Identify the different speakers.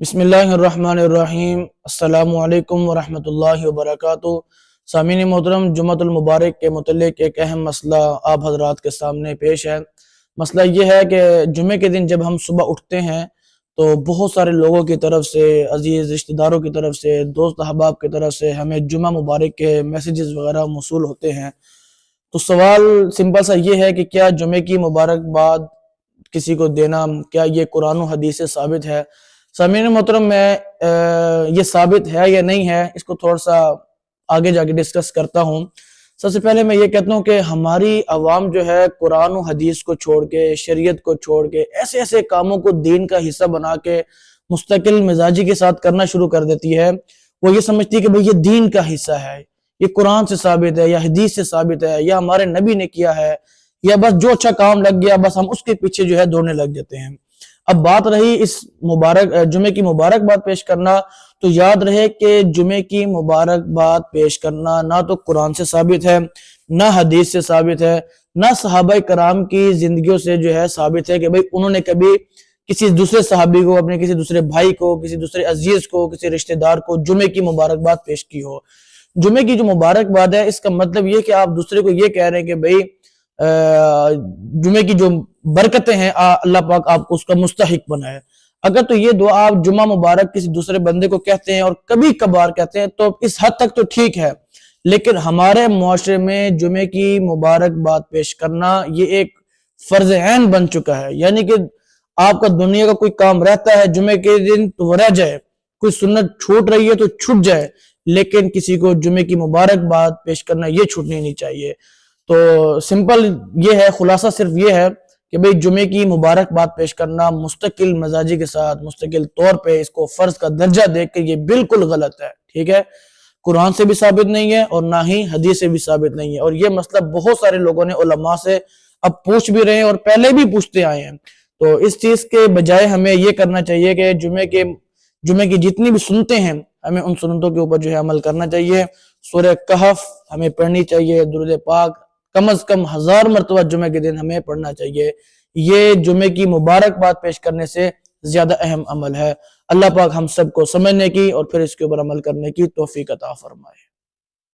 Speaker 1: بسم اللہ الرحمن الرحیم۔ السلام علیکم ورحمۃ اللہ وبرکاتہ۔ سامعین محترم، جمعۃ المبارک کے متعلق ایک اہم مسئلہ آپ حضرات کے سامنے پیش ہے۔ مسئلہ یہ ہے کہ جمعے کے دن جب ہم صبح اٹھتے ہیں تو بہت سارے لوگوں کی طرف سے، عزیز رشتہ داروں کی طرف سے، دوست احباب کی طرف سے ہمیں جمعہ مبارک کے میسیجز وغیرہ موصول ہوتے ہیں۔ تو سوال سمپل سا یہ ہے کہ کیا جمعے کی مبارکباد کسی کو دینا، کیا یہ قرآن و حدیث سے ثابت ہے؟ سامعین محترم، میں یہ ثابت ہے یا نہیں ہے اس کو تھوڑا سا آگے جا کے ڈسکس کرتا ہوں۔ سب سے پہلے میں یہ کہتا ہوں کہ ہماری عوام جو ہے قرآن و حدیث کو چھوڑ کے، شریعت کو چھوڑ کے، ایسے ایسے کاموں کو دین کا حصہ بنا کے مستقل مزاجی کے ساتھ کرنا شروع کر دیتی ہے۔ وہ یہ سمجھتی ہے کہ بھئی یہ دین کا حصہ ہے، یہ قرآن سے ثابت ہے یا حدیث سے ثابت ہے یا ہمارے نبی نے کیا ہے، یا بس جو اچھا کام لگ گیا بس ہم اس کے پیچھے جو ہے دوڑنے لگ جاتے ہیں۔ اب بات رہی اس جمعے کی مبارکباد پیش کرنا، تو یاد رہے کہ جمعے کی مبارکباد پیش کرنا نہ تو قرآن سے ثابت ہے، نہ حدیث سے ثابت ہے، نہ صحابہ کرام کی زندگیوں سے جو ہے ثابت ہے کہ بھئی انہوں نے کبھی کسی دوسرے صحابی کو، اپنے کسی دوسرے بھائی کو، کسی دوسرے عزیز کو، کسی رشتہ دار کو جمعے کی مبارکباد پیش کی ہو۔ جمعے کی جو مبارکباد ہے اس کا مطلب یہ کہ آپ دوسرے کو یہ کہہ رہے ہیں کہ بھئی جمعے کی جو برکتیں ہیں اللہ پاک آپ کو اس کا مستحق بنائے۔ اگر تو یہ دعا آپ جمعہ مبارک کسی دوسرے بندے کو کہتے ہیں اور کبھی کبھار کہتے ہیں تو اس حد تک تو ٹھیک ہے، لیکن ہمارے معاشرے میں جمعے کی مبارکباد پیش کرنا یہ ایک فرض عین بن چکا ہے۔ یعنی کہ آپ کا دنیا کا کوئی کام رہتا ہے جمعے کے دن تو وہ رہ جائے، کوئی سنت چھوٹ رہی ہے تو چھوٹ جائے، لیکن کسی کو جمعے کی مبارکباد پیش کرنا یہ چھوٹنی نہیں چاہیے۔ تو سمپل یہ ہے، خلاصہ صرف یہ ہے کہ بھئی جمعے کی مبارکباد پیش کرنا مستقل مزاجی کے ساتھ، مستقل طور پہ اس کو فرض کا درجہ دے کے یہ بالکل غلط ہے، ٹھیک ہے؟ قرآن سے بھی ثابت نہیں ہے اور نہ ہی حدیث سے بھی ثابت نہیں ہے، اور یہ مسئلہ بہت سارے لوگوں نے علماء سے اب پوچھ بھی رہے ہیں اور پہلے بھی پوچھتے آئے ہیں۔ تو اس چیز کے بجائے ہمیں یہ کرنا چاہیے کہ جمعے کی جتنی بھی سنتیں ہیں ہمیں ان سنتوں کے اوپر جو ہے عمل کرنا چاہیے۔ سورہ کہف ہمیں پڑھنی چاہیے، درود پاک کم از کم 1000 مرتبہ جمعے کے دن ہمیں پڑھنا چاہیے۔ یہ جمعے کی مبارکباد پیش کرنے سے زیادہ اہم عمل ہے۔ اللہ پاک ہم سب کو سمجھنے کی اور پھر اس کے اوپر عمل کرنے کی توفیق عطا فرمائے۔